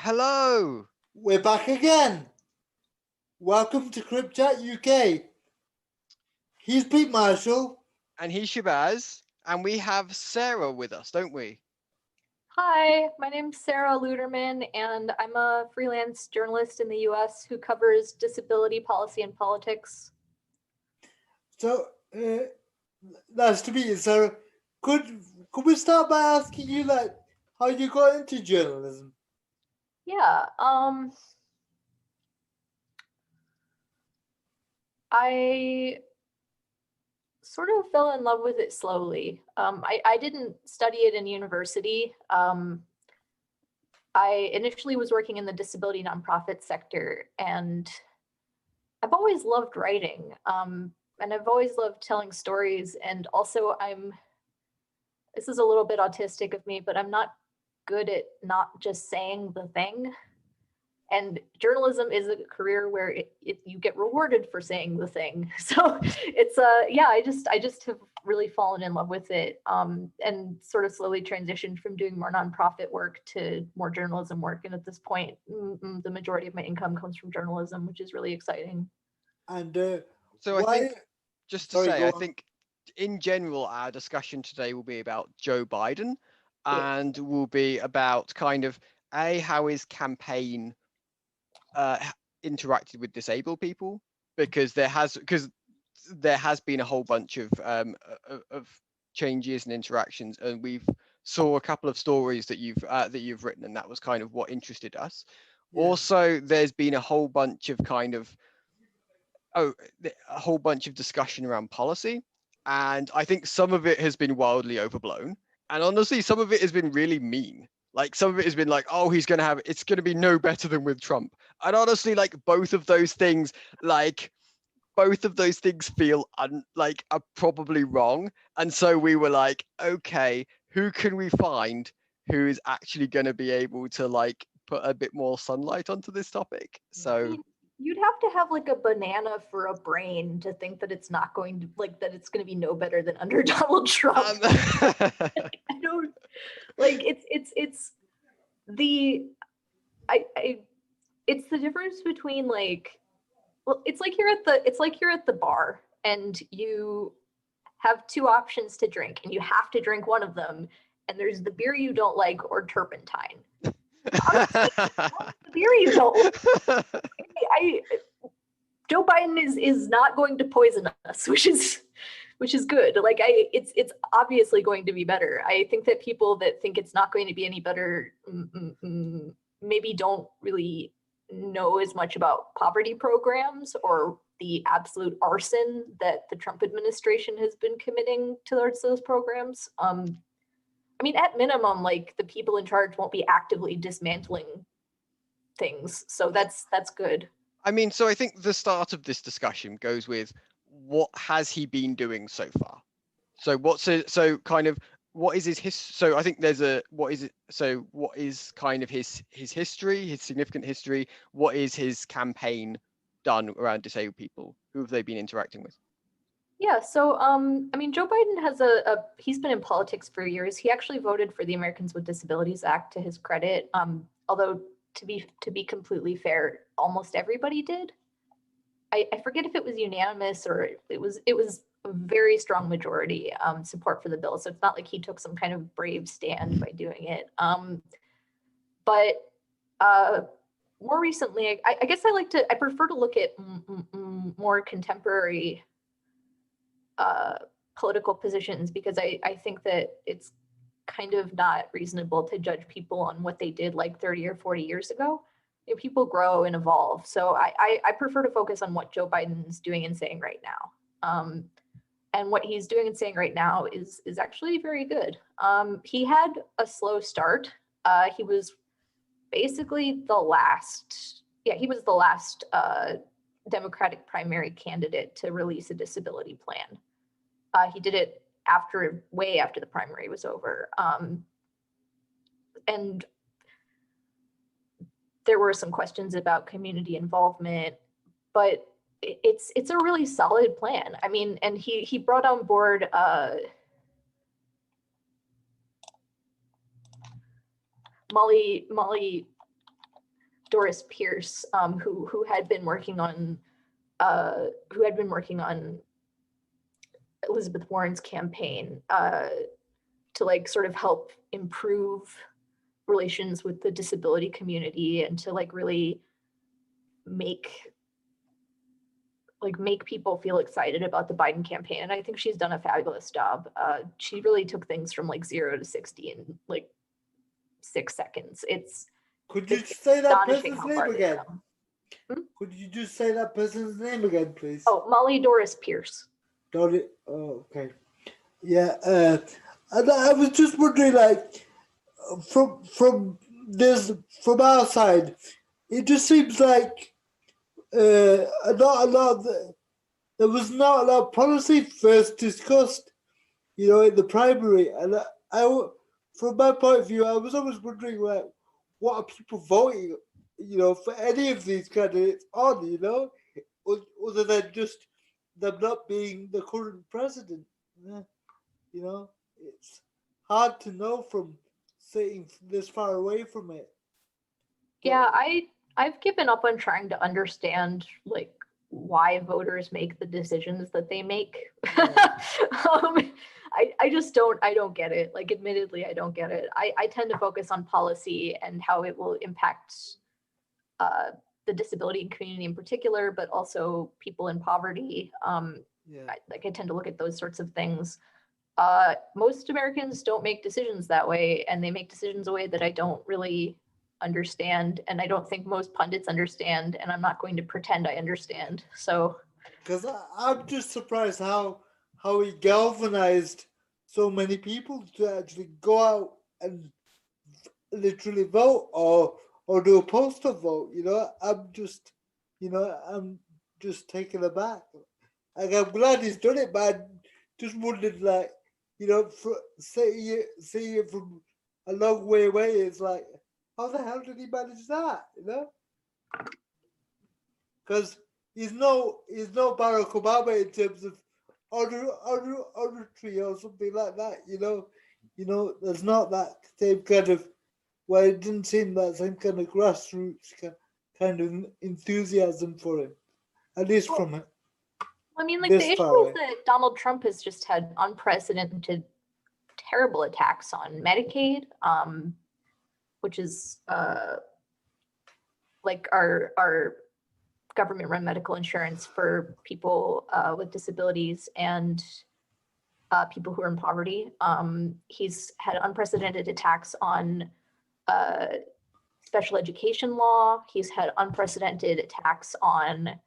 Hello. We're back again. Welcome to Crypt Chat UK. He's Pete Marshall. And he's Shabazz. And we have Sarah with us, don't we? Hi, my name's Sara Luterman, and I'm a freelance journalist in the US who covers disability policy and politics. So, nice to meet you, Sarah. Could we start by asking you, how you got into journalism? Yeah, I sort of fell in love with it slowly. I didn't study it in university. I initially was working in the disability nonprofit sector, and I've always loved writing, and I've always loved telling stories. And also, this is a little bit autistic of me, but I'm not good at not just saying the thing. And journalism is a career where you get rewarded for saying the thing. So it's I just have really fallen in love with it, and sort of slowly transitioned from doing more nonprofit work to more journalism work. And at this point, the majority of my income comes from journalism, which is really exciting. And So why... I think, just to say, I think in general, our discussion today will be about Joe Biden, and will be about kind of how his campaign interacted with disabled people, because there has been a whole bunch of changes and interactions, and we've saw a couple of stories that you've written, and that was kind of what interested us. Yeah. Also, there's been a whole bunch of discussion around policy, and I think some of it has been wildly overblown, and honestly some of it has been really mean. Like, some of it has been like, oh, it's going to be no better than with Trump. And honestly, like, both of those things feel are probably wrong. And so we were like, okay, who can we find who is actually going to be able to put a bit more sunlight onto this topic? So you'd have to have a banana for a brain to think that it's not going to that it's going to be no better than under Donald Trump. I don't it's the difference between it's like you're at the bar and you have two options to drink and you have to drink one of them, and there's the beer you don't like or turpentine. The beer you don't like. Joe Biden is not going to poison us, which is good. It's obviously going to be better. I think that people that think it's not going to be any better maybe don't really know as much about poverty programs or the absolute arson that the Trump administration has been committing towards those programs. I mean, at minimum, the people in charge won't be actively dismantling things, so that's good. I mean, so I think the start of this discussion goes with, what has he been doing so far? So what is his history? So I think what is kind of his history, his significant history? What is his campaign done around disabled people? Who have they been interacting with? Yeah, so I mean, Joe Biden has he's been in politics for years. He actually voted for the Americans with Disabilities Act, to his credit. Although to be completely fair, almost everybody did. I forget if it was unanimous or it was a very strong majority support for the bill. So it's not like he took some kind of brave stand by doing it. But more recently, I guess I prefer to look at more contemporary political positions, because I think that it's kind of not reasonable to judge people on what they did 30 or 40 years ago. People grow and evolve. So I prefer to focus on what Joe Biden's doing and saying right now. And what he's doing and saying right now is actually very good. He had a slow start. He was basically the last Democratic primary candidate to release a disability plan. He did it way after the primary was over. And there were some questions about community involvement, but it's a really solid plan. I mean, and he brought on board Molly Doris Pierce, who had been working on Elizabeth Warren's campaign to like sort of help improve relations with the disability community and to like really make people feel excited about the Biden campaign. And I think she's done a fabulous job. She really took things from like 0 to 60 in like 6 seconds. Could you say that astonishing person's how name far they've again? come. Could you just say that person's name again, please? Oh, Molly Doris Pierce. Okay. Yeah. And I was just wondering, like, from our side, it just seems like there was not a lot of policy first discussed, in the primary. And I, from my point of view, I was always wondering, like, what are people voting, for any of these candidates on, other than just them not being the current president. It's hard to know from sitting this far away from it. Yeah, I've given up on trying to understand like why voters make the decisions that they make. Yeah. I just don't get it. Like, admittedly, I don't get it. I tend to focus on policy and how it will impact the disability community in particular, but also people in poverty. I tend to look at those sorts of things. Most Americans don't make decisions that way, and they make decisions a way that I don't really understand, and I don't think most pundits understand, and I'm not going to pretend I understand. So, because I'm just surprised how he galvanized so many people to actually go out and literally vote or do a postal vote. I'm just taken aback. Like, I'm glad he's done it, but I just wondered, like, seeing it from a long way away, it's like, how the hell did he manage that? Because he's no Barack Obama in terms of honorary or something like that. There's not that same kind of, well, it didn't seem that same kind of grassroots kind of enthusiasm for him, at least from it. I mean, like, the issue is that Donald Trump has just had unprecedented, terrible attacks on Medicaid, which is like our government-run medical insurance for people with disabilities and people who are in poverty. He's had unprecedented attacks on special education law. He's had unprecedented attacks on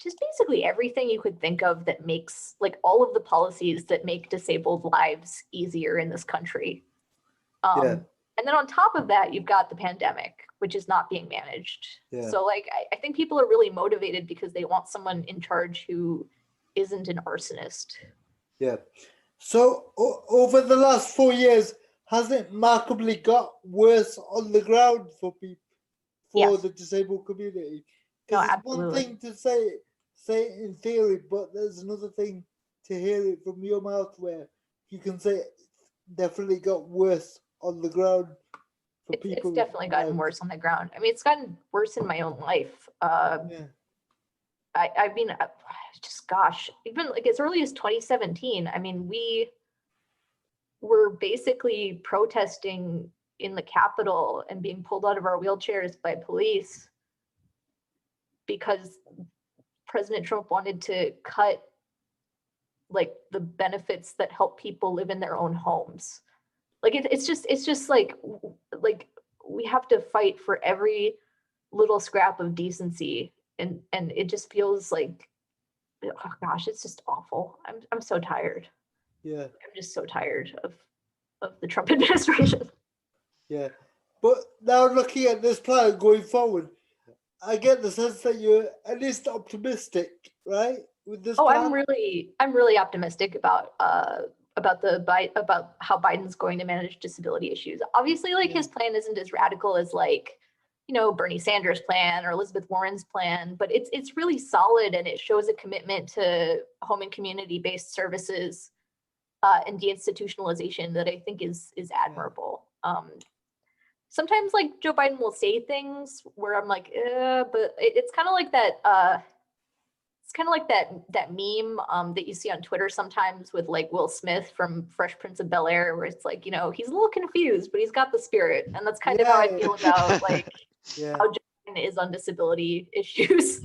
just basically everything you could think of that makes, like, all of the policies that make disabled lives easier in this country. And then on top of that, you've got the pandemic, which is not being managed. Yeah. So, like, I think people are really motivated because they want someone in charge who isn't an arsonist. Yeah. So over the last 4 years, has it markedly got worse on the ground for people, Yes. the disabled community? No, Because it's absolutely. one thing to say it in theory, but there's another thing to hear it from your mouth where you can say it definitely got worse on the ground for people. It's definitely gotten worse on the ground. I mean, it's gotten worse in my own life. Yeah. I mean, just gosh, even like as early as 2017, I mean, we were basically protesting in the Capitol and being pulled out of our wheelchairs by police because President Trump wanted to cut like the benefits that help people live in their own homes. Like it's just like we have to fight for every little scrap of decency, and it just feels like, oh gosh, it's just awful. I'm so tired. Yeah. I'm just so tired of the Trump administration. Yeah. But now looking at this plan going forward, I get the sense that you're at least optimistic, right? With this plan? I'm really optimistic about how Biden's going to manage disability issues. Obviously, like, his plan isn't as radical as, like, Bernie Sanders' plan or Elizabeth Warren's plan, but it's really solid, and it shows a commitment to home and community-based services and deinstitutionalization that I think is admirable. sometimes like Joe Biden will say things where I'm like, but it's kind of like that. It's kind of like that meme that you see on Twitter sometimes with like Will Smith from Fresh Prince of Bel-Air, where it's like, he's a little confused, but he's got the spirit, and that's kind of how I feel about like how Joe Biden is on disability issues.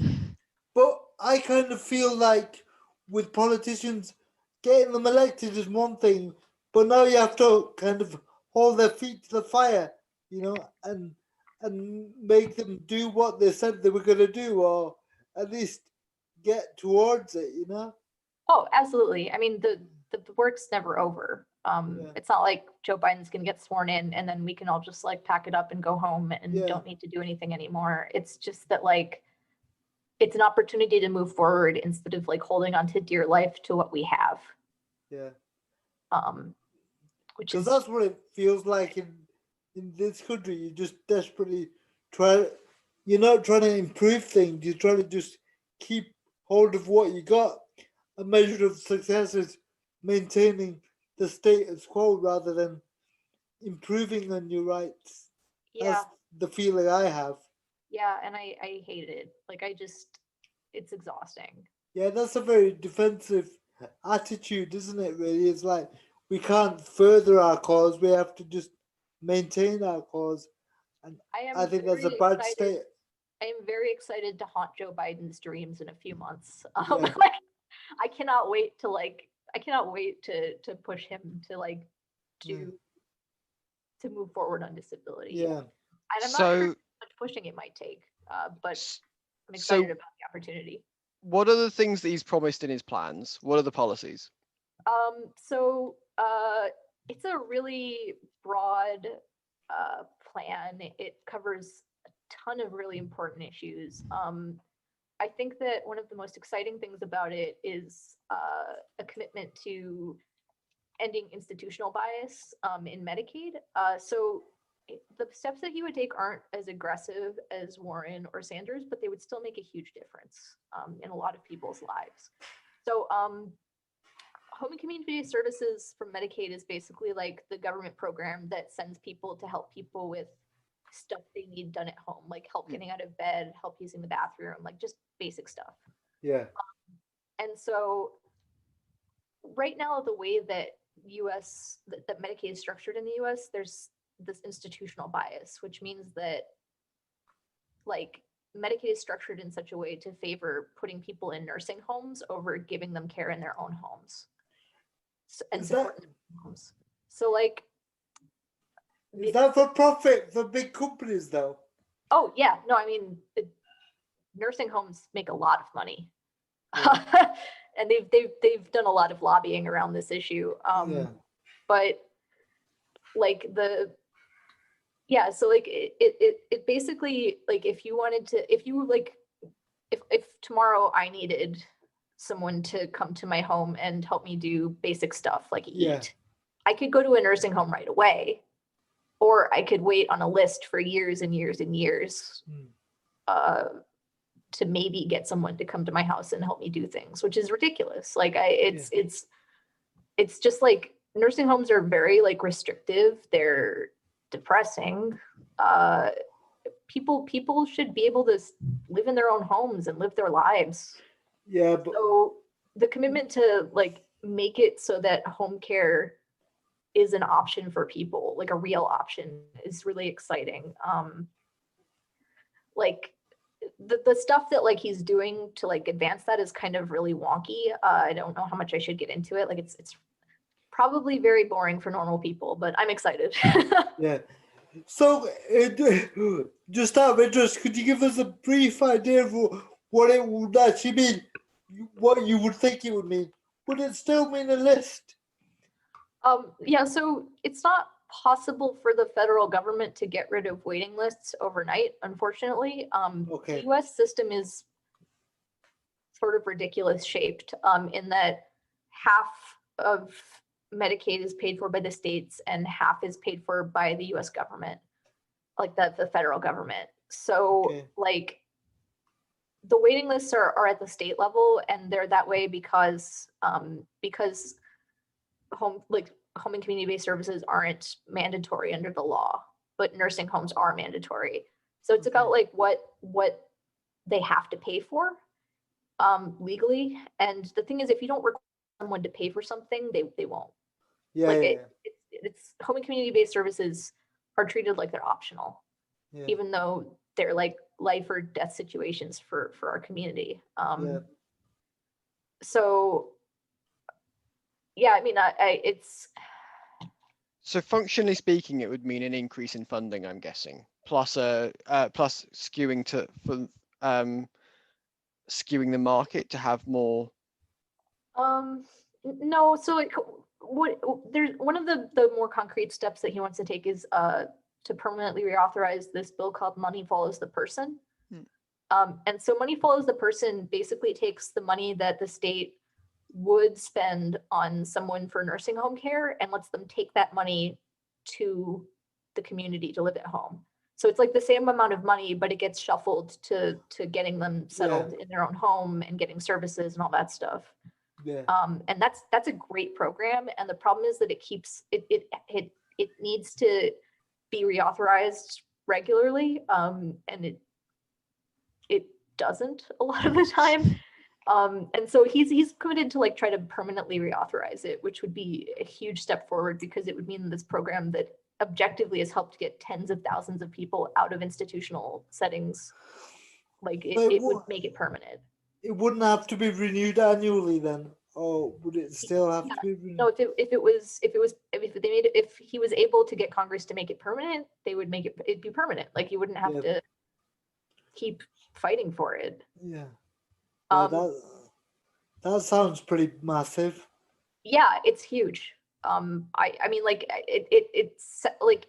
But I kind of feel like with politicians, getting them elected is one thing, but now you have to kind of hold their feet to the fire, and make them do what they said they were going to do, or at least get towards it, Oh, absolutely. I mean, the work's never over. It's not like Joe Biden's gonna get sworn in and then we can all just like pack it up and go home and don't need to do anything anymore. It's just that like it's an opportunity to move forward instead of like holding on to dear life to what we have. Yeah. Which is, because that's what it feels like in this country. You just desperately you're not trying to improve things. You're trying to just keep hold of what you got. A measure of success is maintaining the status quo rather than improving on your rights. yeah, That's the feeling I have. yeah, and I hate it. Like it's exhausting. Yeah, that's a very defensive attitude, isn't it, really? It's like we can't further our cause, we have to just maintain our cause. And I think that's a bad state. I am very excited to haunt Joe Biden's dreams in a few months. Yeah. I cannot wait to push him to like to move forward on disability. Yeah. And I'm not sure how much pushing it might take, but I'm excited about the opportunity. What are the things that he's promised in his plans? What are the policies? So it's a really broad plan. It covers a ton of really important issues. I think that one of the most exciting things about it is a commitment to ending institutional bias in Medicaid. So the steps that he would take aren't as aggressive as Warren or Sanders, but they would still make a huge difference in a lot of people's lives. So Home and Community Services from Medicaid is basically like the government program that sends people to help people with stuff they need done at home, like help getting out of bed, help using the bathroom, like just basic stuff. Yeah. And so right now, the way that that Medicaid is structured in the US, there's this institutional bias, which means that like Medicaid is structured in such a way to favor putting people in nursing homes over giving them care in their own homes and supporting homes. So like, is that for profit for big companies though? Oh yeah, no, I mean, nursing homes make a lot of money. And they've done a lot of lobbying around this issue. But like so like it basically, like if tomorrow I needed someone to come to my home and help me do basic stuff like eat, I could go to a nursing home right away, or I could wait on a list for years and years and years to maybe get someone to come to my house and help me do things, which is ridiculous. Like it's just like nursing homes are very like restrictive. They're depressing. People should be able to live in their own homes and live their lives. Yeah. But so the commitment to like make it so that home care is an option for people, like a real option, is really exciting. Like the stuff that like he's doing to like advance that is kind of really wonky. I don't know how much I should get into it. Like it's probably very boring for normal people, but I'm excited. Yeah. So just out of interest, could you give us a brief idea of what it would actually mean? What you would think it would mean? Would it still mean a list? Yeah, so it's not possible for the federal government to get rid of waiting lists overnight, unfortunately. The US system is sort of ridiculous shaped in that half of Medicaid is paid for by the states and half is paid for by the US government, like the federal government. So like the waiting lists are at the state level, and they're that way because home and community-based services aren't mandatory under the law. but nursing homes are mandatory. So it's about like what they have to pay for legally. And the thing is, if you don't require someone to pay for something, they won't. Yeah, Like yeah, it's home and community-based services are treated like they're optional, yeah. even though they're like life or death situations for our community. Yeah. So yeah, I mean, it's So functionally speaking, it would mean an increase in funding, I'm guessing, plus plus skewing skewing the market to have more. no. So like, what there's one of the more concrete steps that he wants to take is to permanently reauthorize this bill called Money Follows the Person. And so Money Follows the Person basically takes the money that the state would spend on someone for nursing home care and lets them take that money to the community to live at home. So it's like the same amount of money, but it gets shuffled to getting them settled in their own home and getting services and all that stuff. Yeah. And that's a great program. And the problem is that it needs to be reauthorized regularly, and it doesn't a lot of the time. And so he's committed to like try to permanently reauthorize it, which would be a huge step forward because it would mean this program that objectively has helped get tens of thousands of people out of institutional settings, like it would make it permanent. It wouldn't have to be renewed annually then, or would it still have to be renewed? No, if he was able to get Congress to make it permanent, they would make it'd be permanent. Like you wouldn't have to keep fighting for it. Yeah. That sounds pretty massive. Yeah, it's huge. I mean, like it's like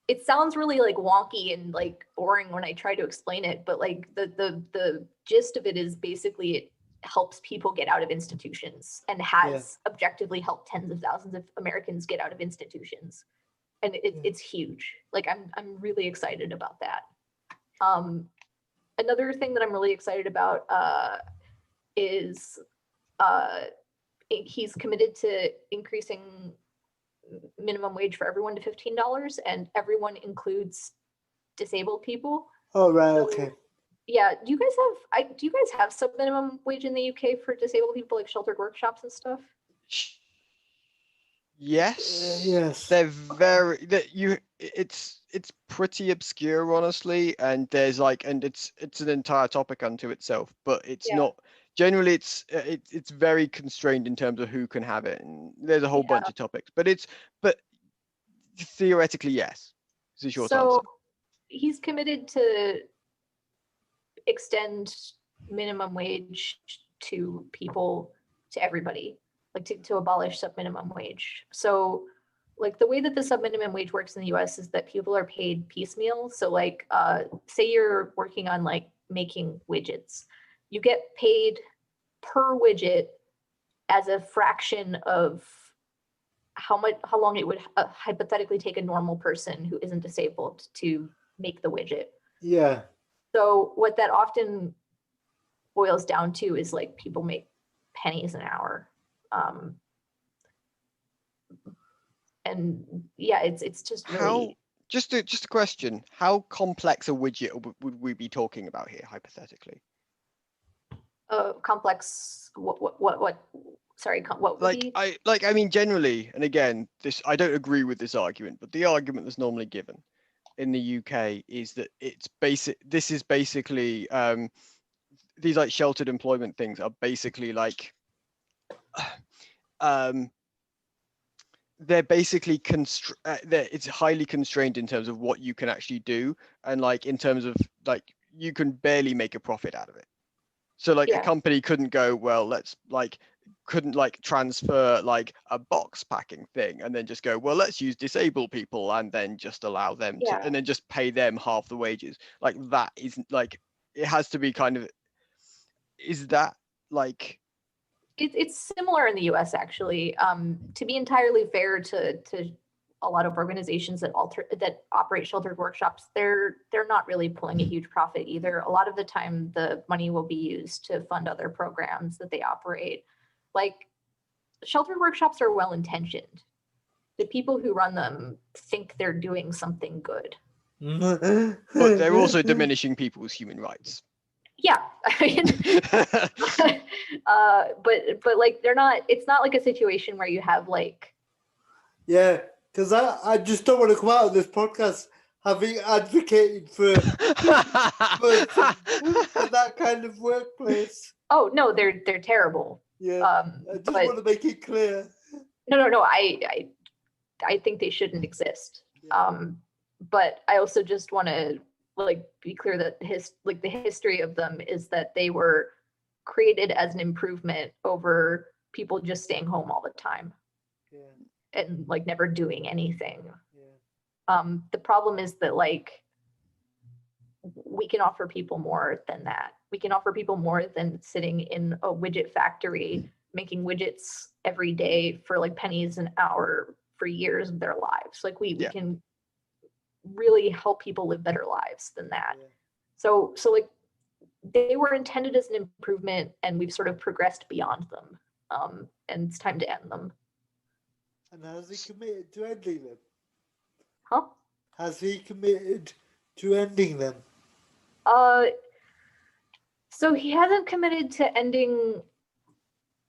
it sounds really like wonky and like boring when I try to explain it, but like the gist of it is basically it helps people get out of institutions and has objectively helped tens of thousands of Americans get out of institutions, and it's huge. Like I'm really excited about that. Another thing that I'm really excited about is he's committed to increasing minimum wage for everyone to $15, and everyone includes disabled people. Oh, right. Okay. Yeah. Do you guys have some minimum wage in the UK for disabled people, like sheltered workshops and stuff? Yes. Yes. They're very it's pretty obscure, honestly, and there's like, and it's an entire topic unto itself, but it's not generally it's very constrained in terms of who can have it, and there's a whole bunch of topics, but theoretically, yes, is a short answer. He's committed to extend minimum wage to people, to everybody, like to abolish sub-minimum wage. So like the way that the sub-minimum wage works in the US is that people are paid piecemeal. So like say you're working on like making widgets, you get paid per widget as a fraction of how long it would hypothetically take a normal person who isn't disabled to make the widget. Yeah. So what that often boils down to is like people make pennies an hour. And yeah, it's just really just a question. How complex a widget would we be talking about here, hypothetically? Complex. What? Sorry. What would be? I mean, generally, and again, I don't agree with this argument, but the argument that's normally given in the UK is that it's basic. This is basically these like sheltered employment things are basically like they're basically it's highly constrained in terms of what you can actually do, and like in terms of like you can barely make a profit out of it. So like a company couldn't go, well, couldn't transfer like a box packing thing and then just go, well, let's use disabled people and then just allow them to, and then just pay them half the wages. Like that isn't like, it has to be kind of, is that like? It's similar in the US actually. To be entirely fair to a lot of organizations that operate sheltered workshops, they're not really pulling a huge profit either. A lot of the time the money will be used to fund other programs that they operate. Like sheltered workshops are well intentioned. the people who run them think they're doing something good. But they're also diminishing people's human rights. Yeah, I mean, but like they're not. It's not like a situation where you have like. Yeah, because I just don't want to come out of this podcast having advocated for that kind of workplace. Oh no, they're terrible. Yeah, I just want to make it clear. No. I think they shouldn't exist. Yeah. But I also just want to like be clear that the history of them is that they were created as an improvement over people just staying home all the time. Yeah. And like never doing anything. Yeah. The problem is that like we can offer people more than that. We can offer people more than sitting in a widget factory making widgets every day for like pennies an hour for years of their lives. Like we can really help people live better lives than that. Yeah. So like they were intended as an improvement and we've sort of progressed beyond them. And it's time to end them. And has he committed to ending them? Huh? Has he committed to ending them? So he hasn't committed to ending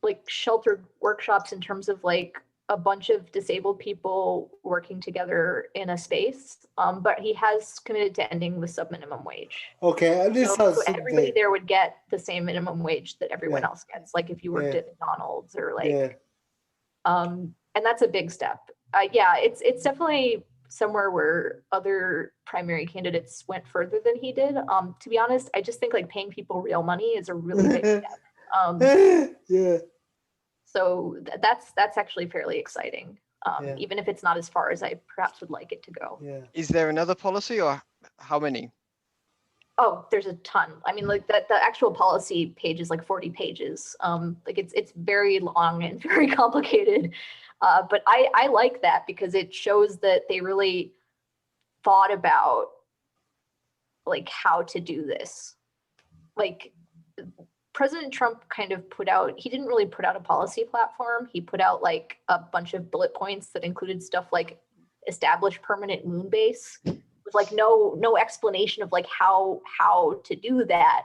like sheltered workshops in terms of like a bunch of disabled people working together in a space, but he has committed to ending the sub-minimum wage. Okay, and this so everybody there would get the same minimum wage that everyone else gets, like if you worked at McDonald's or like, and that's a big step. It's definitely somewhere where other primary candidates went further than he did. To be honest, I just think like paying people real money is a really big step. So that's actually fairly exciting, even if it's not as far as I perhaps would like it to go. Yeah. Is there another policy or how many? Oh, there's a ton. I mean, like the actual policy page is like 40 pages. Like it's very long and very complicated. But I like that because it shows that they really thought about like how to do this. Like President Trump kind of he didn't really put out a policy platform. He put out like a bunch of bullet points that included stuff like establish permanent moon base with like no explanation of like how to do that.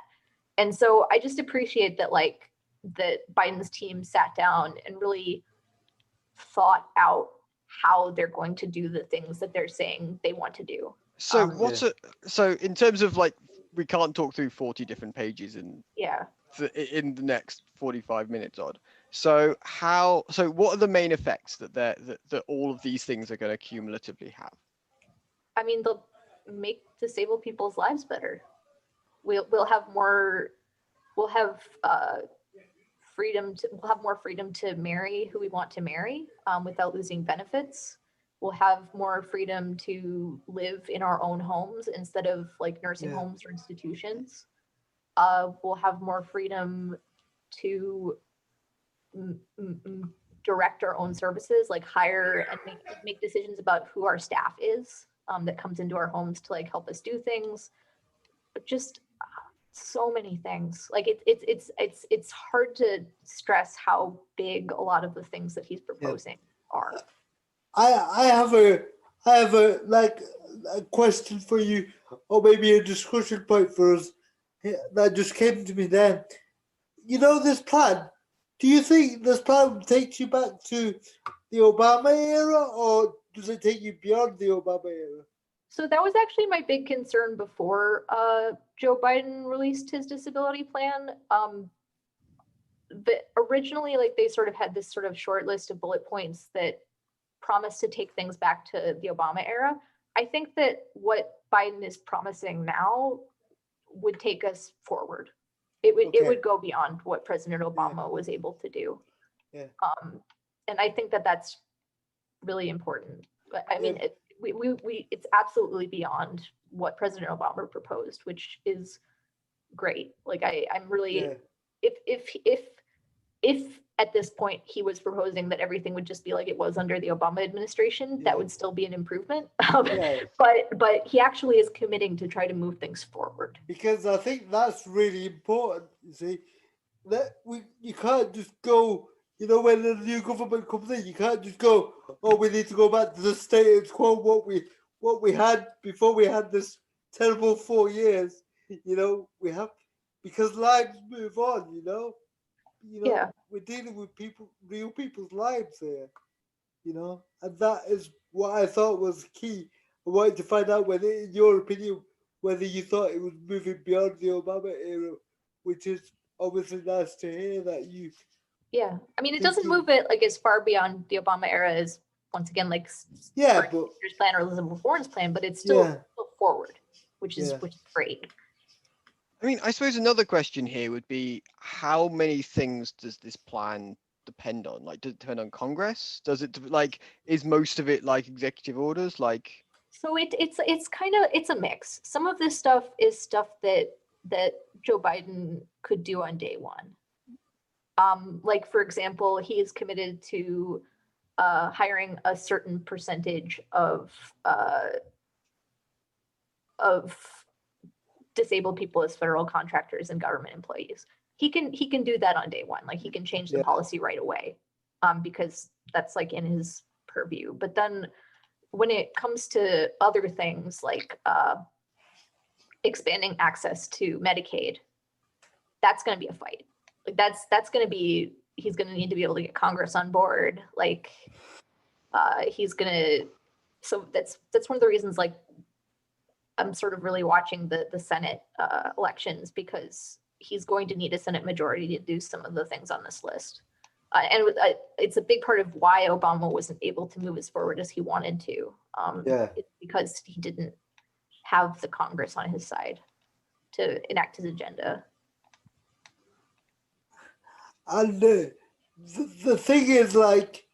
And so I just appreciate that like that Biden's team sat down and really thought out how they're going to do the things that they're saying they want to do. So so in terms of like, we can't talk through 40 different pages in the next 45 minutes odd. So what are the main effects that all of these things are going to cumulatively have? I mean, they'll make disabled people's lives better. We'll have more freedom to marry who we want to marry without losing benefits. We'll have more freedom to live in our own homes instead of like nursing homes or institutions. We'll have more freedom to direct our own services, like hire and make decisions about who our staff is that comes into our homes to like help us do things. But just so many things. Like it's hard to stress how big a lot of the things that he's proposing are. I have a like a question for you, or maybe a discussion point for us that just came to me then. You know, this plan, do you think this plan takes you back to the Obama era, or does it take you beyond the Obama era? So that was actually my big concern before Joe Biden released his disability plan. But originally, like they sort of had this sort of short list of bullet points that promised to take things back to the Obama era. I think that what Biden is promising now would take us forward. It would go beyond what President Obama was able to do. Yeah. And I think that that's really important. I mean, it's absolutely beyond what President Obama proposed, which is great. Like I'm really, if at this point he was proposing that everything would just be like it was under the Obama administration, that would still be an improvement. But he actually is committing to try to move things forward. Because I think that's really important. You see, that you can't just go you know, when the new government comes in, you can't just go, oh, we need to go back to the status quo, what we had before we had this terrible 4 years. You know, we have, because lives move on. Yeah. We're dealing with real people's lives here. And that is what I thought was key. I wanted to find out whether, in your opinion, whether you thought it was moving beyond the Obama era, which is obviously nice to hear that you. Yeah, I mean, it doesn't move it like as far beyond the Obama era as, once again, like but Sanders' plan or Elizabeth Warren's plan, but it's still forward, which is great. I mean, I suppose another question here would be, how many things does this plan depend on? Like, does it depend on Congress? Does it, like, is most of it like executive orders? Like, so it's kind of, it's a mix. Some of this stuff is stuff that Joe Biden could do on day one. Like, for example, he is committed to hiring a certain percentage of disabled people as federal contractors and government employees. He can do that on day one. Like, he can change the policy right away, because that's like in his purview. But then when it comes to other things like expanding access to Medicaid, that's going to be a fight. Like, that's going to be, he's going to need to be able to get Congress on board. Like, he's going to, so that's one of the reasons, like, I'm sort of really watching the Senate elections, because he's going to need a Senate majority to do some of the things on this list. And it's a big part of why Obama wasn't able to move as forward as he wanted to. It's because he didn't have the Congress on his side to enact his agenda. And the thing is, like,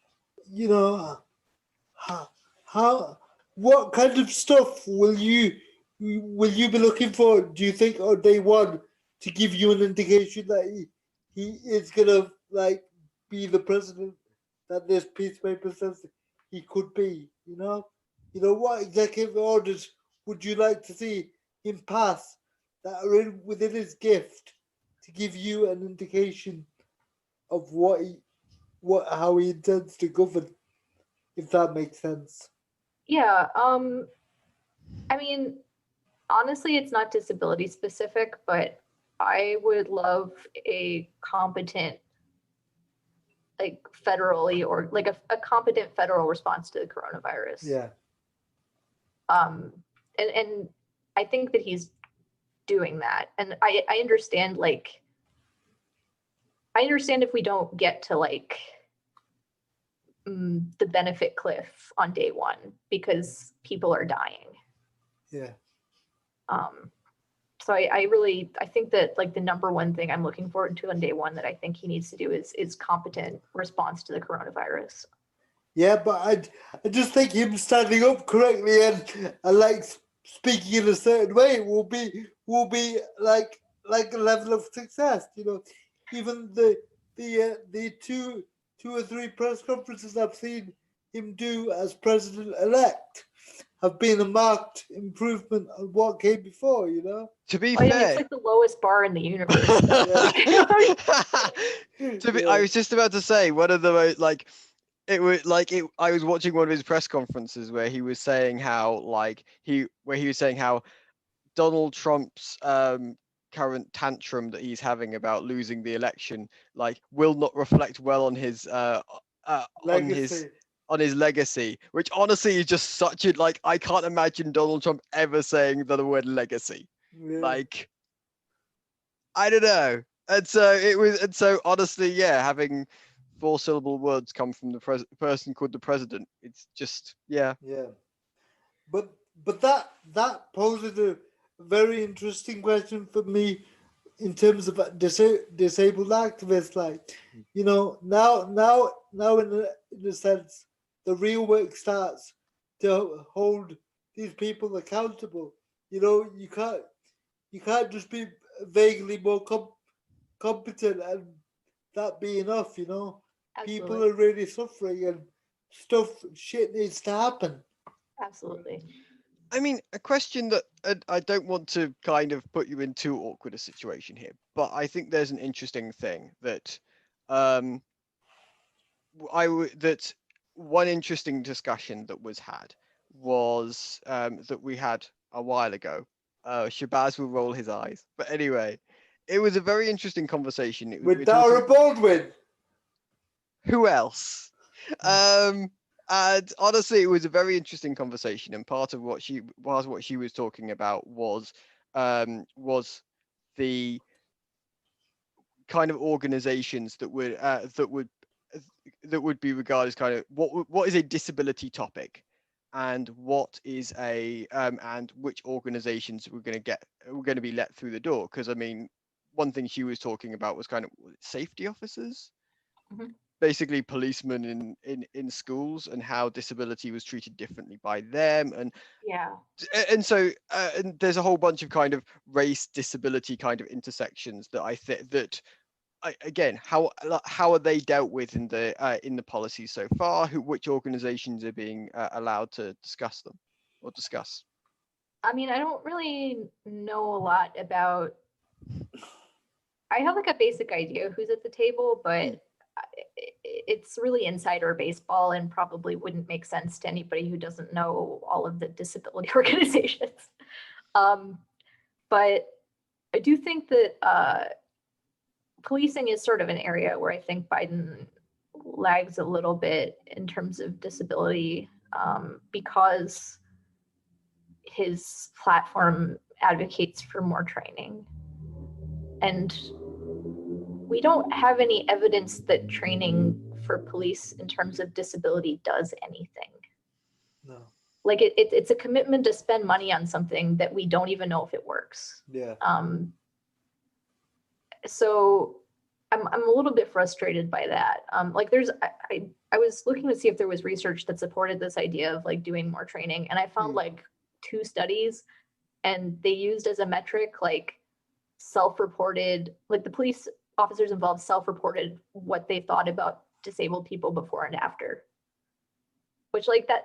what kind of stuff will you be looking for, do you think, on day one, to give you an indication that he is gonna, like, be the president that this piece of paper says he could be? What executive orders would you like to see him pass that are within his gift to give you an indication of how he intends to govern, if that makes sense? Yeah, I mean, honestly, it's not disability specific, but I would love a competent, like, federally, or like a competent federal response to the coronavirus. Yeah. And I think that he's doing that. And I understand, like, I understand if we don't get to, like, the benefit cliff on day one because people are dying. Yeah. So I think that, like, the number one thing I'm looking forward to on day one that I think he needs to do is competent response to the coronavirus. Yeah, but I just think him standing up correctly and like speaking in a certain way will be like a level of success. Even the two or three press conferences I've seen him do as president-elect have been a marked improvement on what came before. To be fair, fair, it's like the lowest bar in the universe. I was just about to say, one of the most, like, it was like it. I was watching one of his press conferences where he was saying how, like, Donald Trump's current tantrum that he's having about losing the election, like, will not reflect well on his legacy, which honestly is just such a, like, I can't imagine Donald Trump ever saying the word legacy. Yeah. Like, I don't know. And so honestly, yeah, having 4-syllable words come from the person called the president, it's just, yeah. But that poses a very interesting question for me in terms of disabled activists. Like, now in a sense, the real work starts to hold these people accountable. You can't just be vaguely more competent and that be enough. Absolutely. People are really suffering and shit needs to happen. Absolutely. I mean, a question that I don't want to kind of put you in too awkward a situation here, but I think there's an interesting thing that that one interesting discussion that was had was that we had a while ago. Shabazz will roll his eyes, but anyway, it was a very interesting conversation. With Dara Baldwin. Who else? And honestly, it was a very interesting conversation, and part of what she was talking about was the kind of organizations that would be regarded as kind of what is a disability topic, and what is a and which organizations we're going to be let through the door. Because I mean, one thing she was talking about was kind of safety officers, basically policemen in schools, and how disability was treated differently by them, and so and there's a whole bunch of kind of race disability kind of intersections that I think that again, how are they dealt with in the policy so far? Which organizations are being allowed to discuss them or discuss? I mean, I don't really know a lot about. I have like a basic idea of who's at the table, but it's really insider baseball and probably wouldn't make sense to anybody who doesn't know all of the disability organizations. But I do think that policing is sort of an area where I think Biden lags a little bit in terms of disability, because his platform advocates for more training. And we don't have any evidence that training for police in terms of disability does anything. No. Like it's a commitment to spend money on something that we don't even know if it works. Yeah. So I'm a little bit frustrated by that. Like I was looking to see if there was research that supported this idea of like doing more training, and I found like 2 studies, and they used as a metric like self-reported, like the police officers involved self-reported what they thought about disabled people before and after. Which like that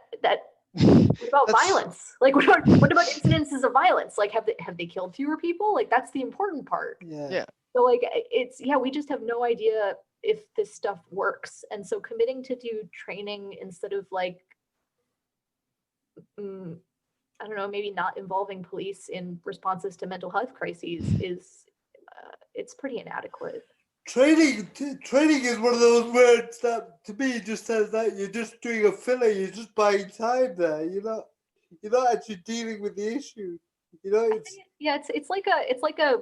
what about violence? Like what about incidences of violence? Like have they killed fewer people? Like that's the important part. Yeah. So like we just have no idea if this stuff works. And so committing to do training instead of like I don't know, maybe not involving police in responses to mental health crises is it's pretty inadequate. Training is one of those words that to me just says that you're just doing a filler, you're just buying time there, you're not actually dealing with the issue. It's like a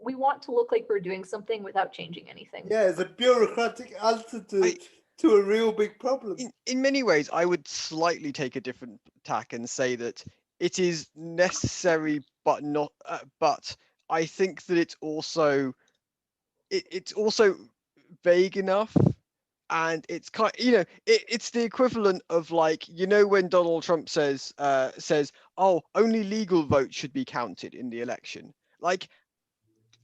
we want to look like we're doing something without changing anything. Yeah, it's a bureaucratic answer to a real big problem. In many ways, I would slightly take a different tack and say that it is necessary, but not. But I think that it's also vague enough, and it's kind. It's the equivalent of like when Donald Trump says, "Oh, only legal votes should be counted in the election." Like,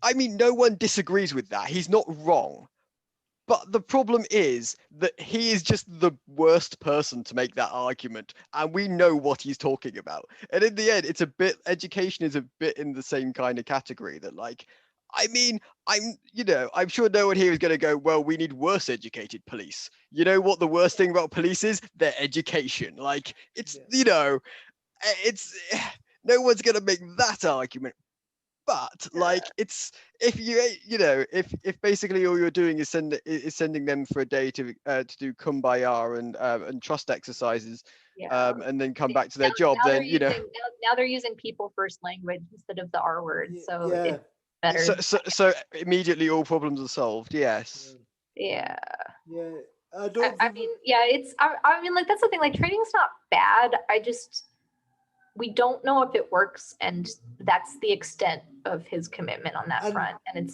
I mean, no one disagrees with that. He's not wrong. But the problem is that he is just the worst person to make that argument, and we know what he's talking about. And in the end, education is a bit in the same kind of category that, like, I mean, I'm sure no one here is going to go, well, we need worse educated police. You know what the worst thing about police is? Their education. Like, it's, it's, no one's going to make that argument. But like, it's if if basically all you're doing is sending them for a day to do kumbaya and trust exercises, and then come back to their job, then now they're using people first language instead of the R word, so it's better. So immediately all problems are solved. Yes. Yeah. Yeah. I mean, I mean, like that's the thing. Like training's not bad. We don't know if it works, and that's the extent of his commitment on that front. And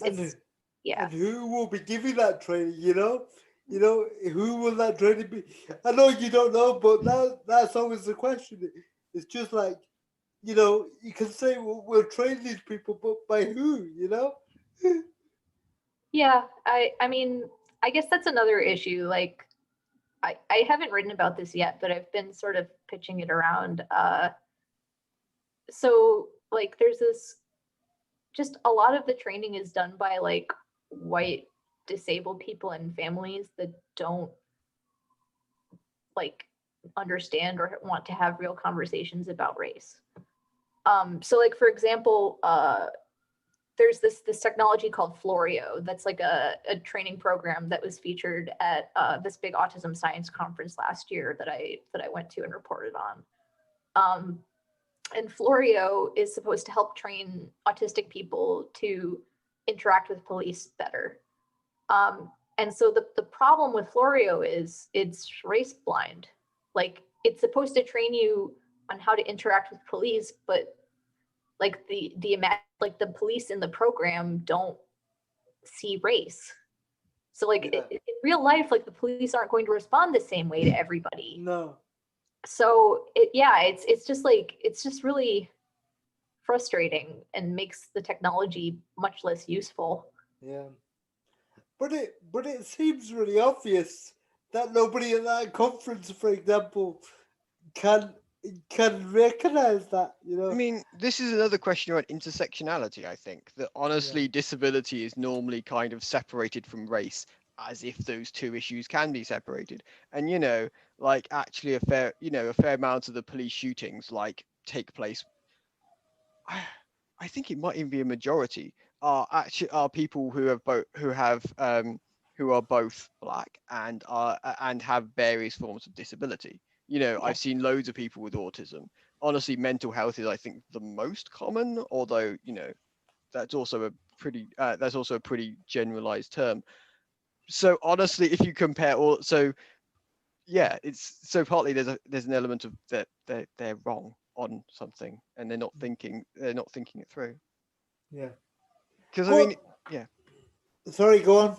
And who will be giving that training? Who will that training be? I know you don't know, but that's always the question. It's just like, you can say we'll train these people, but by who? Yeah, I mean, I guess that's another issue. Like, I haven't written about this yet, but I've been sort of pitching it around. So like there's just a lot of the training is done by like white disabled people and families that don't like understand or want to have real conversations about race. So like, for example, there's this technology called Florio that's like a training program that was featured at this big autism science conference last year that I went to and reported on. And Florio is supposed to help train autistic people to interact with police better. And so the problem with Florio is it's race blind. Like, it's supposed to train you on how to interact with police, but like the police in the program don't see race. So like in real life, like the police aren't going to respond the same way to everybody. No. So it's just really frustrating and makes the technology much less useful. Yeah. But it seems really obvious that nobody at that conference, for example, can recognize that, you know. I mean, this is another question around intersectionality, I think, that honestly disability is normally kind of separated from race, as if those two issues can be separated. And, you know, like actually a fair amount of the police shootings like take place, I think it might even be a majority, are people who are both black and have various forms of disability. You know, I've seen loads of people with autism. Honestly, mental health is, I think, the most common, although, you know, that's also a pretty generalized term. So honestly, if you compare all, so yeah, it's so partly there's an element of that they're wrong on something and they're not thinking it through. Yeah. Because I mean, yeah. Sorry, go on.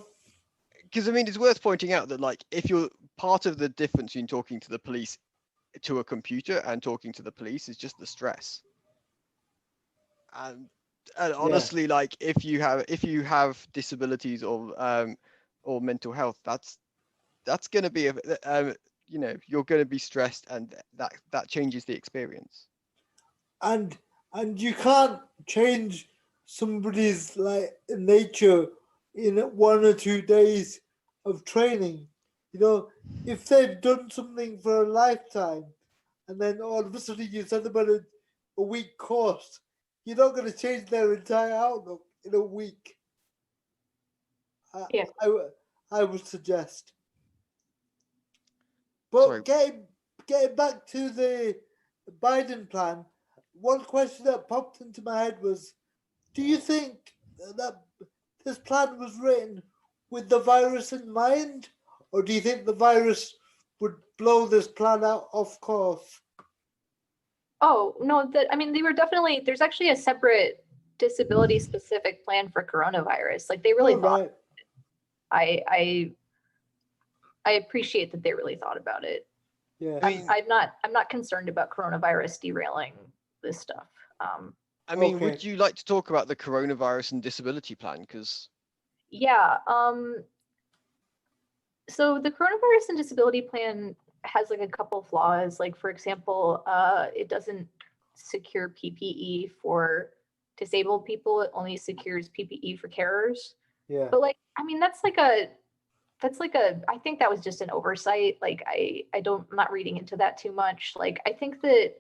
Because I mean, it's worth pointing out that, like, if you're part of the difference between talking to the police to a computer and talking to the police is just the stress. And honestly, like, if you have disabilities or mental health, that's going to be you know, you're going to be stressed, and that changes the experience. And you can't change somebody's like nature in 1 or 2 days of training. You know, if they've done something for a lifetime and then all of a sudden you send them on a week course, you're not going to change their entire outlook in a week. I would suggest. But getting back to the Biden plan, one question that popped into my head was, do you think that this plan was written with the virus in mind, or do you think the virus would blow this plan out off course? Oh, no, I mean, they were definitely, there's actually a separate disability specific plan for coronavirus. Like, they really thought, I appreciate that they really thought about it. Yeah. I'm not concerned about coronavirus derailing this stuff. I mean, would you like to talk about the coronavirus and disability plan? Because yeah, so the coronavirus and disability plan has like a couple flaws. Like, for example, it doesn't secure PPE for disabled people. It only secures PPE for carers. Yeah. But like, I mean, I think that was just an oversight. Like, I'm not reading into that too much. Like, I think that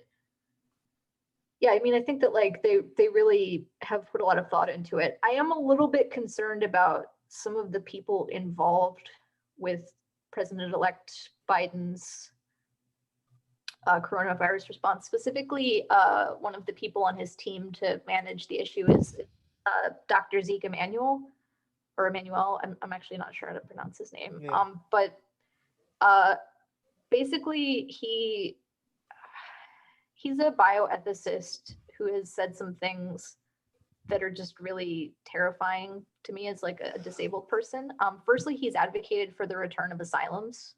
like they really have put a lot of thought into it. I am a little bit concerned about some of the people involved with President-elect Biden's coronavirus response. Specifically, one of the people on his team to manage the issue is Dr. Zeke Emanuel. I'm actually not sure how to pronounce his name. Yeah. But basically, he's a bioethicist who has said some things that are just really terrifying to me as like a disabled person. Firstly, he's advocated for the return of asylums.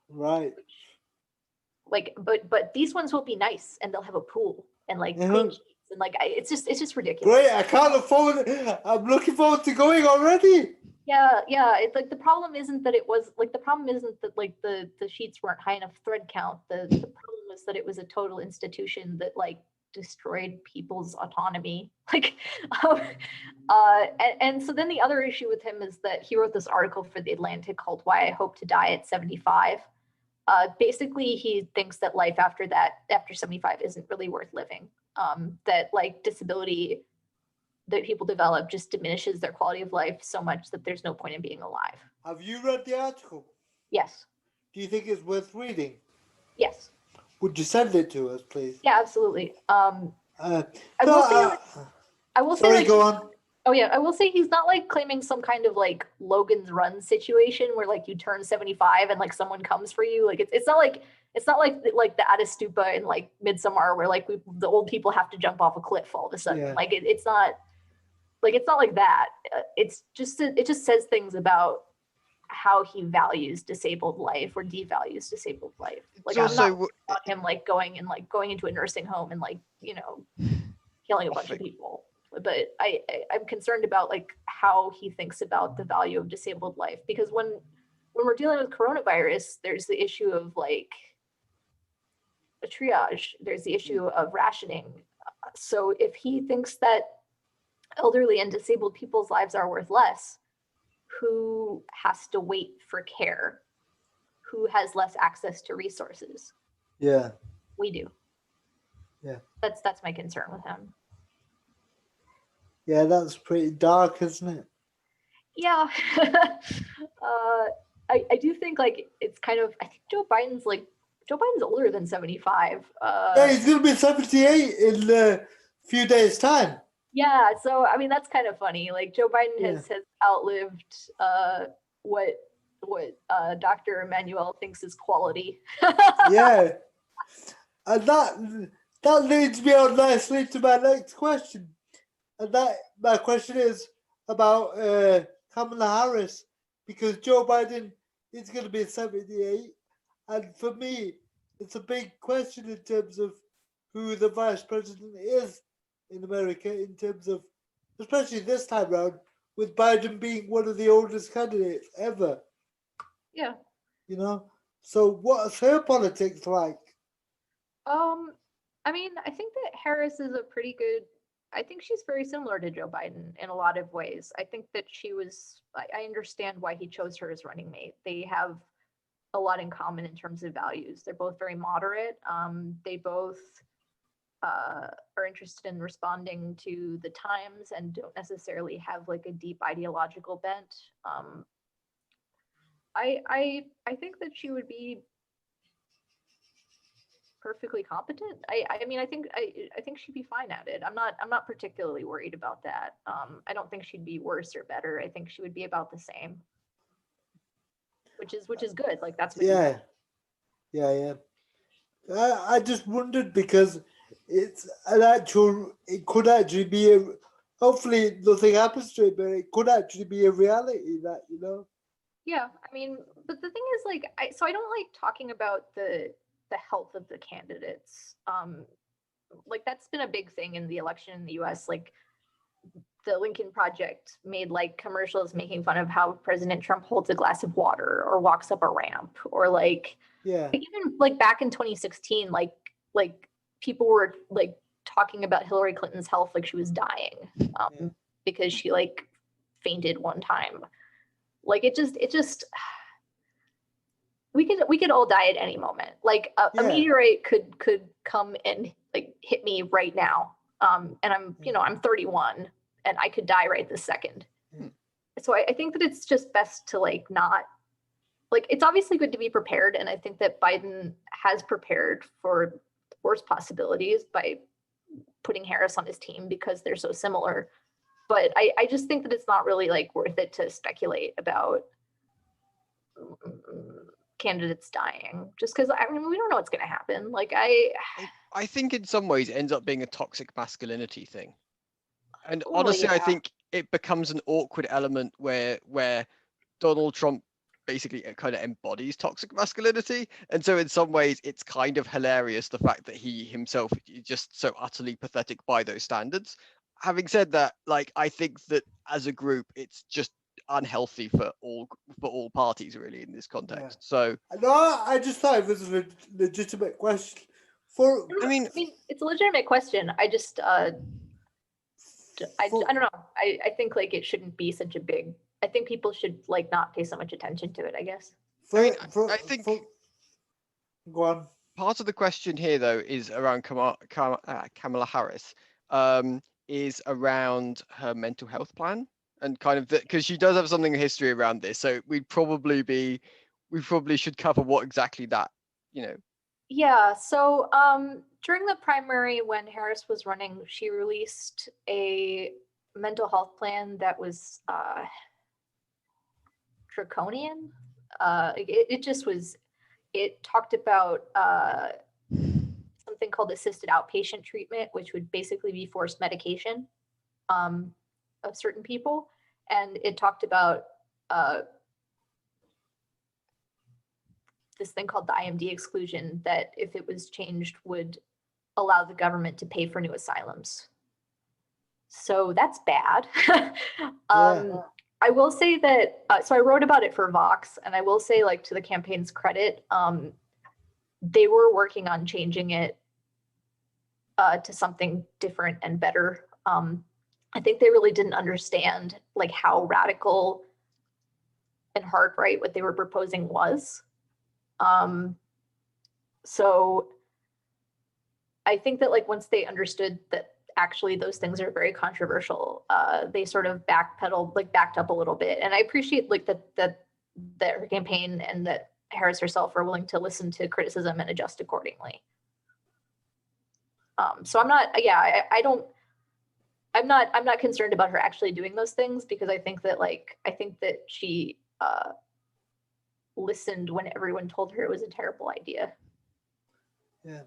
Right. Like, but these ones will be nice and they'll have a pool and like clean sheets and like it's just ridiculous. Great, I can't afford it. I'm looking forward to going already. Yeah. It's like the problem isn't that like the sheets weren't high enough thread count. The problem was that it was a total institution that like destroyed people's autonomy. Like, and so then the other issue with him is that he wrote this article for The Atlantic called "Why I Hope to Die at 75," Basically, he thinks that life after 75 isn't really worth living. That like disability that people develop just diminishes their quality of life so much that there's no point in being alive. Have you read the article? Yes. Do you think it's worth reading? Yes. Would you send it to us, please? Yeah, absolutely. I will say sorry, like, go on. Oh yeah, I will say he's not like claiming some kind of like Logan's Run situation where like you turn 75 and like someone comes for you. Like it's not like the Atastupa in like Midsommar where like the old people have to jump off a cliff all of a sudden. Yeah. Like it's not like that. It just says things about how he values disabled life or devalues disabled life. Like I'm not about him like going into a nursing home and like, you know, killing a bunch of people. But I'm concerned about like how he thinks about the value of disabled life, because when we're dealing with coronavirus, there's the issue of like a triage, there's the issue of rationing. So if he thinks that elderly and disabled people's lives are worth less, who has to wait for care? Who has less access to resources? Yeah. We do. Yeah. That's my concern with him. Yeah, that's pretty dark, isn't it? Yeah. I do think like it's kind of, I think Joe Biden's older than 75. Yeah, he's gonna be 78 in a few days' time. Yeah, so I mean that's kind of funny. Like Joe Biden has outlived what Dr. Emmanuel thinks is quality. Yeah. And that leads me on nicely to my next question. And my question is about Kamala Harris, because Joe Biden is going to be 78. And for me, it's a big question in terms of who the vice president is in America, in terms of, especially this time around, with Biden being one of the oldest candidates ever. Yeah. You know? So what's her politics like? I mean, I think that Harris is I think she's very similar to Joe Biden in a lot of ways. I think that I understand why he chose her as running mate. They have a lot in common in terms of values. They're both very moderate. They both are interested in responding to the times and don't necessarily have like a deep ideological bent. I think that she would be perfectly competent. I mean, I think she'd be fine at it. I'm not particularly worried about that. I don't think she'd be worse or better. I think she would be about the same, which is good. Like that's what yeah. I just wondered because it could actually be hopefully nothing happens to it, but it could actually be a reality that, you know. Yeah, I mean, but the thing is, like, I don't like talking about the health of the candidates. Like that's been a big thing in the election in the US. Like the Lincoln Project made like commercials making fun of how President Trump holds a glass of water or walks up a ramp, or like even like back in 2016, like people were like talking about Hillary Clinton's health like she was dying because she like fainted one time. Like it just we could all die at any moment. Like a meteorite could come and like hit me right now. And I'm 31 and I could die right this second. So I think that it's just best to like not, like, it's obviously good to be prepared. And I think that Biden has prepared for worse possibilities by putting Harris on his team because they're so similar. But I just think that it's not really like worth it to speculate about candidates dying just because I mean we don't know what's going to happen. Like I think in some ways it ends up being a toxic masculinity thing, and honestly I think it becomes an awkward element where Donald Trump basically kind of embodies toxic masculinity, and so in some ways it's kind of hilarious the fact that he himself is just so utterly pathetic by those standards. Having said that, like I think that as a group it's just unhealthy for all parties really in this context. So no, I just thought it was a legitimate question. I mean it's a legitimate question. I just I don't know. I think like it shouldn't be such a big. I think people should like not pay so much attention to it, I guess. Go on. Part of the question here, though, is around Kamala Harris, is around her mental health plan and kind of because she does have something in history around this. So we probably should cover what exactly that, Yeah, so during the primary when Harris was running, she released a mental health plan that was draconian. It just was, it talked about something called assisted outpatient treatment, which would basically be forced medication of certain people. And it talked about this thing called the IMD exclusion that if it was changed would allow the government to pay for new asylums. So that's bad. I will say that, so I wrote about it for Vox, and I will say, like, to the campaign's credit, they were working on changing it to something different and better. I think they really didn't understand like how radical and hard right what they were proposing was. So I think that like once they understood that actually those things are very controversial, they sort of backed up a little bit. And I appreciate like that her campaign and that Harris herself are willing to listen to criticism and adjust accordingly. So I'm not, yeah, I'm not concerned about her actually doing those things, because I think that she listened when everyone told her it was a terrible idea. Yeah,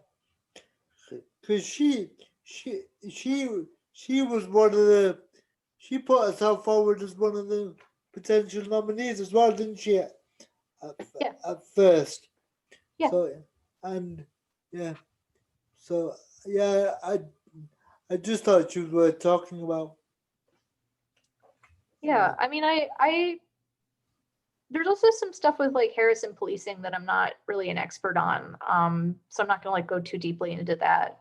because she was one of the, she put herself forward as one of the potential nominees as well, didn't she? At first. Yeah. So and yeah, so yeah, I just thought she was worth talking about. Yeah, I mean, I there's also some stuff with like Harris and policing that I'm not really an expert on. So I'm not gonna like go too deeply into that.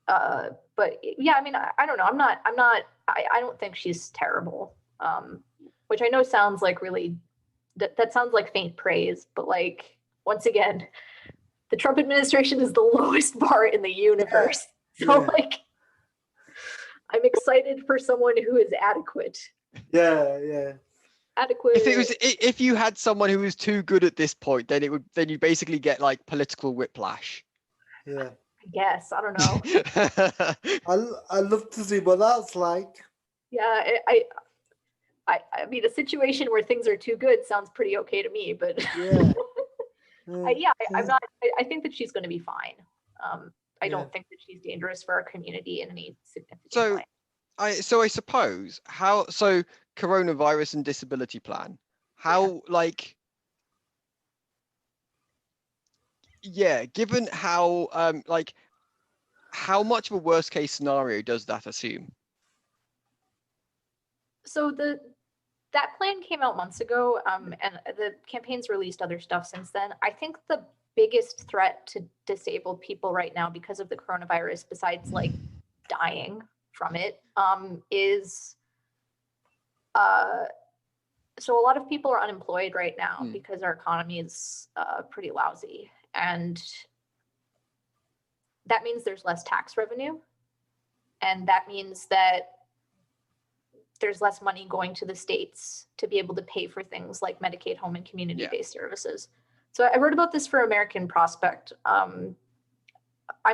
But yeah, I mean, I don't know. I don't think she's terrible. Which I know sounds like really, that sounds like faint praise, but like, once again, the Trump administration is the lowest bar in the universe. Yeah. So like, I'm excited for someone who is adequate. Yeah. Adequate. If you had someone who was too good at this point, then you basically get like political whiplash. Yeah. I guess, I don't know. I love to see what that's like. Yeah, I mean, a situation where things are too good sounds pretty okay to me, but yeah. I think that she's going to be fine. I don't think that she's dangerous for our community in any significant way. I suppose coronavirus and disability plan, given how how much of a worst case scenario does that assume? So that plan came out months ago, and the campaign's released other stuff since then. I think the biggest threat to disabled people right now because of the coronavirus, besides like dying from it, is so a lot of people are unemployed right now because our economy is pretty lousy, and that means there's less tax revenue, and that means that there's less money going to the states to be able to pay for things like Medicaid, home and community-based services. So I wrote about this for American Prospect. I'm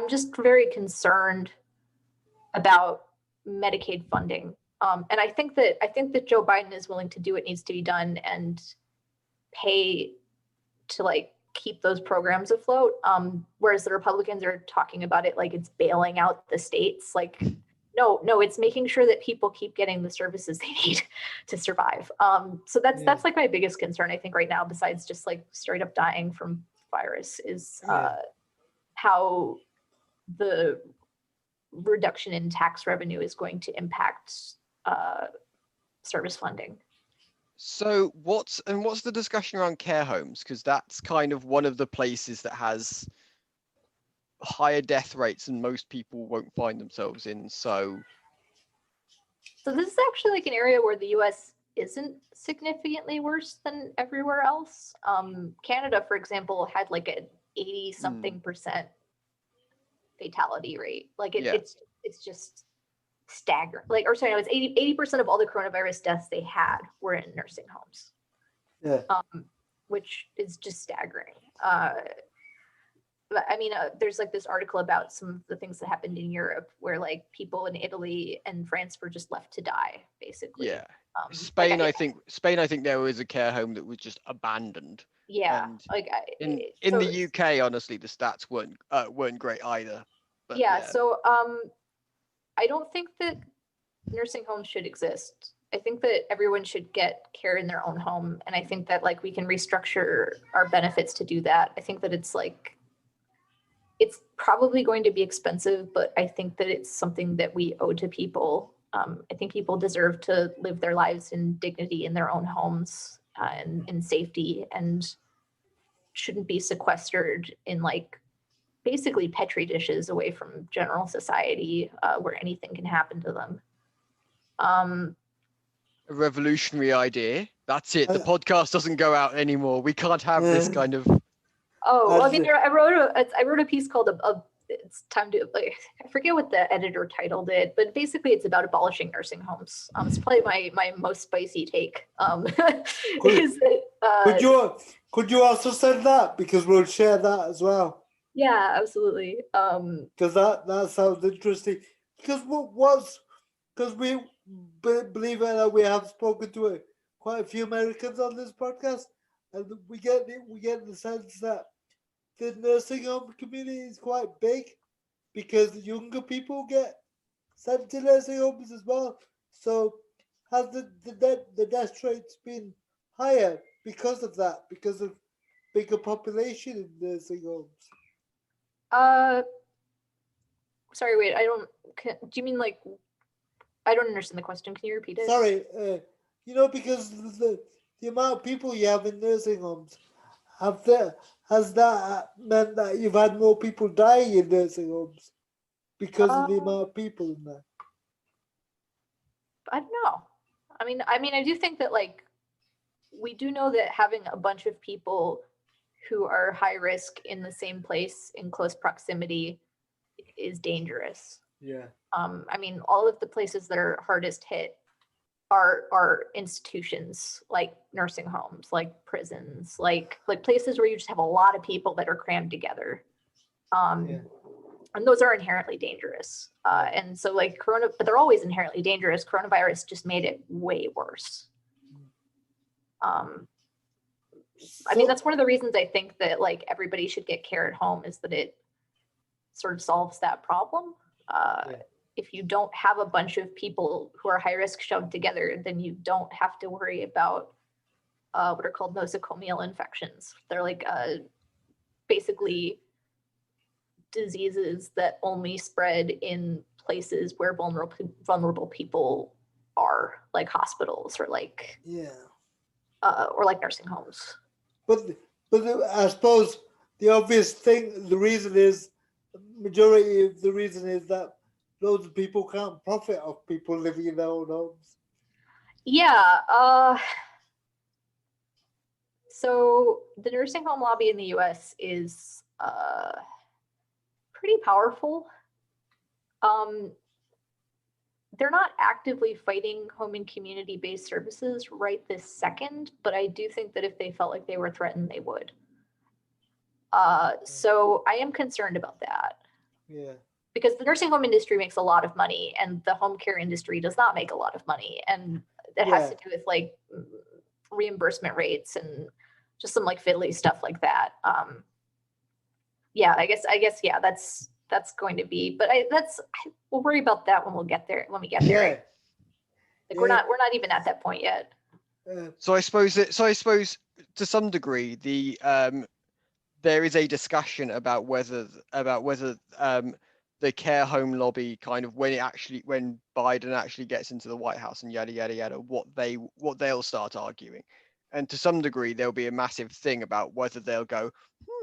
just very concerned about Medicaid funding. And I think that Joe Biden is willing to do what needs to be done and pay to like keep those programs afloat. Whereas the Republicans are talking about it like it's bailing out the states. Like, no, it's making sure that people keep getting the services they need to survive. So that's like my biggest concern, I think, right now, besides just like straight up dying from virus, is how the reduction in tax revenue is going to impact service funding. So what's the discussion around care homes? Because that's kind of one of the places that has higher death rates and most people won't find themselves in. So this is actually like an area where the US isn't significantly worse than everywhere else. Canada, for example, had like an 80-something% fatality rate. Like Yeah. it's just staggering. Like, or sorry, no, it's 80% of all the coronavirus deaths they had were in nursing homes. Yeah. Which is just staggering. But I mean, there's like this article about some of the things that happened in Europe where like people in Italy and France were just left to die, basically. Yeah. Like, Spain, I think there was a care home that was just abandoned. yeah, And like in so the it's- UK, honestly, the stats weren't great either. But yeah, so I don't think that nursing homes should exist. I think that everyone should get care in their own home, and I think that like we can restructure our benefits to do that. I think that it's probably going to be expensive, but I think that it's something that we owe to people. I think people deserve to live their lives in dignity in their own homes and in safety, and shouldn't be sequestered in like basically petri dishes away from general society where anything can happen to them. a revolutionary idea. That's it. The Uh, podcast doesn't go out anymore. We can't have this kind of. Oh, well, I As mean, the- I wrote a piece called "It's Time to." Like, I forget what the editor titled it, but basically, it's about abolishing nursing homes. It's probably my most spicy take. Is that, Could you also send that, because we'll share that as well, yeah, absolutely. because that sounds interesting. Because because we believe it or not, we have spoken to quite a few Americans on this podcast, and we get the sense that the nursing home community is quite big, because younger people get sent to nursing homes as well. So has the death rates been higher because of that? Because of bigger population in nursing homes? Sorry, wait. Do you mean like? I don't understand the question. Can you repeat it? Sorry, because the amount of people you have in nursing homes, has that meant that you've had more people dying in nursing homes because of the amount of people in there? I don't know. I mean, I do think that like we do know that having a bunch of people who are high risk in the same place in close proximity is dangerous. Yeah. I mean, all of the places that are hardest hit are institutions like nursing homes, like prisons, like places where you just have a lot of people that are crammed together. Yeah. And those are inherently dangerous. And so like but they're always inherently dangerous. Coronavirus just made it way worse. I mean, that's one of the reasons I think that like everybody should get care at home, is that it sort of solves that problem. If you don't have a bunch of people who are high risk shoved together, then you don't have to worry about what are called nosocomial infections. They're like basically diseases that only spread in places where vulnerable people are, like hospitals or like nursing homes. But I suppose the obvious thing, the majority of the reason is that loads of people can't profit off people living in their own homes. Yeah. So the nursing home lobby in the US is pretty powerful. They're not actively fighting home and community-based services right this second, but I do think that if they felt like they were threatened, they would. So I am concerned about that. Yeah. Because the nursing home industry makes a lot of money and the home care industry does not make a lot of money. And that has to do with like reimbursement rates and just some like fiddly stuff like that. I guess, yeah, that's going to be, but we'll worry about that when we get there. Right? Like we're not even at that point yet. So I suppose to some degree there is a discussion about whether the care home lobby kind of when Biden actually gets into the White House and yada yada yada what they'll start arguing. And to some degree, there'll be a massive thing about whether they'll go,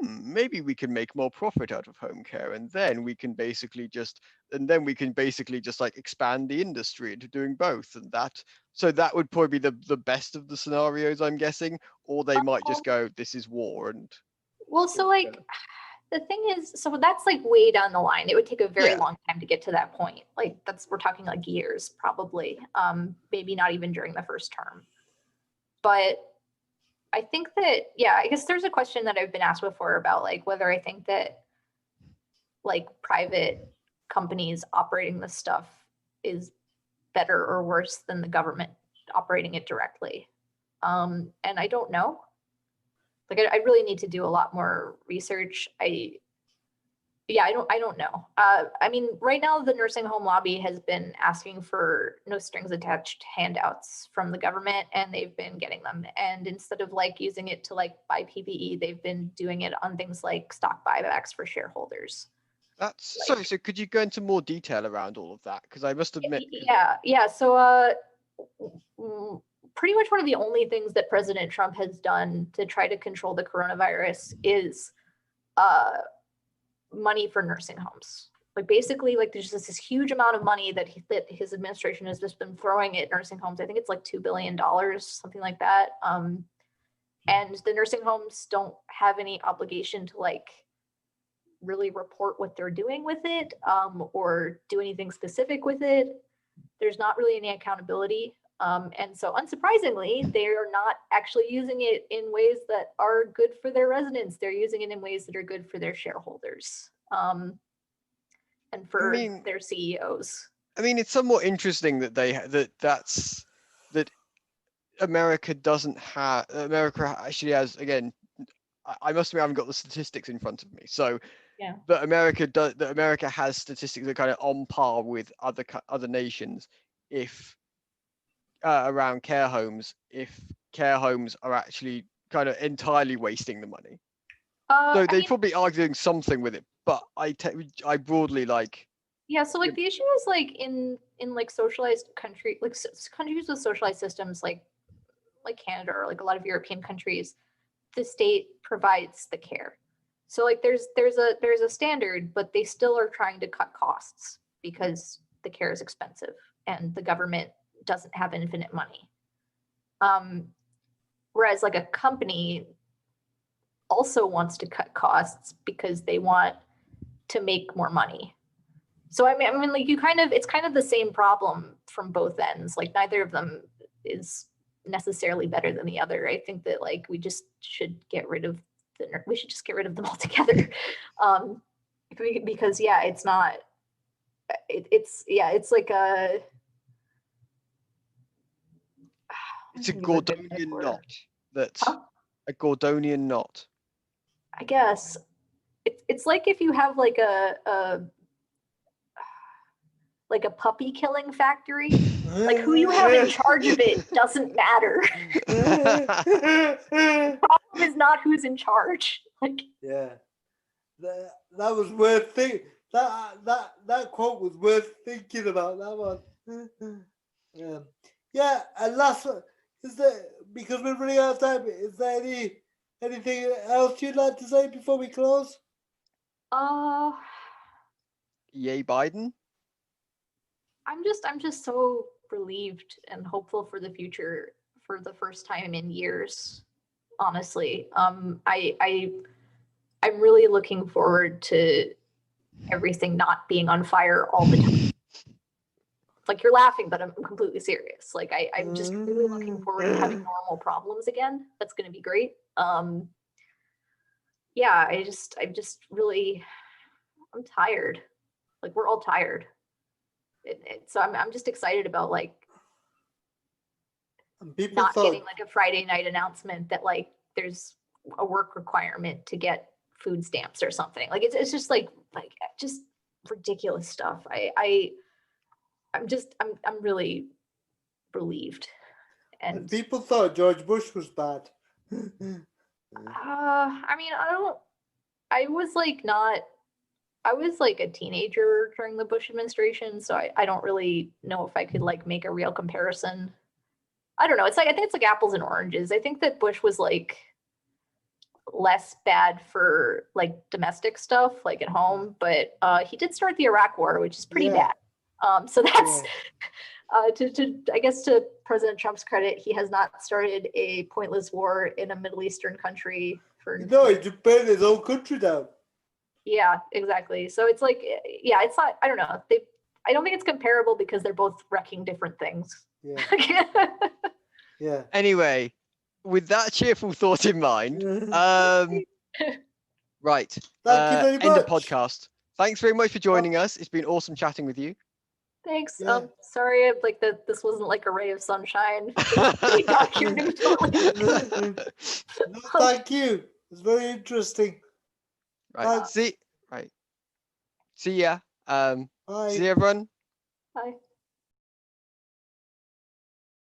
maybe we can make more profit out of home care, and then we can basically just like expand the industry into doing both. And that would probably be the best of the scenarios, I'm guessing. Or they might just go, this is war. And well, so like the thing is, so that's like way down the line. It would take a very Yeah. long time to get to that point. Like we're talking like years probably, maybe not even during the first term. But I think that, yeah, I guess there's a question that I've been asked before about like whether I think that like private companies operating this stuff is better or worse than the government operating it directly. And I don't know. Like I really need to do a lot more research. I don't know. I mean, right now the nursing home lobby has been asking for no strings attached handouts from the government, and they've been getting them. And instead of like using it to like buy PPE, they've been doing it on things like stock buybacks for shareholders. that's sorry. So could you go into more detail around all of that? Because I must admit, Yeah. So pretty much one of the only things that President Trump has done to try to control the coronavirus is money for nursing homes. Like basically, like there's just this huge amount of money that his administration has just been throwing at nursing homes. I think it's like $2 billion, something like that. And the nursing homes don't have any obligation to like really report what they're doing with it, or do anything specific with it. There's not really any accountability. And so unsurprisingly, they are not actually using it in ways that are good for their residents. They're using it in ways that are good for their shareholders, and for their CEOs. I mean, it's somewhat interesting that that America actually has, again, I must admit I haven't got the statistics in front of me. So yeah, that America has statistics that are kind of on par with other nations if around care homes, if care homes are actually kind of entirely wasting the money. So they probably are doing something with it, but I broadly like. Yeah, so like the issue is like in like socialized countries with socialized systems like Canada or like a lot of European countries, the state provides the care. So like there's a standard, but they still are trying to cut costs because the care is expensive and the government doesn't have infinite money. Whereas like a company also wants to cut costs because they want to make more money. So I mean like it's kind of the same problem from both ends. Like neither of them is necessarily better than the other. I think that like we should just get rid of them altogether. Because yeah, it's not it's like a it's a Gordonian knot. That's a Gordonian knot. I guess it's like if you have like a puppy killing factory, like who you have in charge of it doesn't matter. The problem is not who's in charge. Like yeah, that was worth thinking. That quote was worth thinking about. That one. Yeah. And last one is there, because we're running out of time. Is there anything else you'd like to say before we close? Yay, Biden. I'm just so relieved and hopeful for the future for the first time in years. Honestly, I'm really looking forward to everything not being on fire all the time. Like you're laughing, but I'm completely serious. Like I'm just really looking forward to having normal problems again. That's going to be great. Yeah, I'm tired. Like we're all tired. So I'm just excited about like getting like a Friday night announcement that like there's a work requirement to get food stamps or something. Like it's just like just ridiculous stuff. I'm really relieved. And people thought George Bush was bad. I mean, I was like a teenager during the Bush administration, so I don't really know if I could like make a real comparison. I don't know. It's like I think it's like apples and oranges. I think that Bush was like less bad for like domestic stuff, like at home, but he did start the Iraq War, which is pretty Yeah. bad. So that's to I guess to President Trump's credit, he has not started a pointless war in a Middle Eastern country for No, he just burned his own country down. Yeah, exactly. So it's like, yeah, it's not, I don't know. I don't think it's comparable because they're both wrecking different things. Yeah. Yeah. Anyway, with that cheerful thought in mind, right. Thank you very End of much. podcast. Thanks very much for joining us. It's been awesome chatting with you. Thanks. Yeah. Sorry, like that this wasn't like a ray of sunshine. Pretty documenting totally. No, thank you. It's very interesting. Right. Thanks. See ya. Bye. See you, everyone. Bye.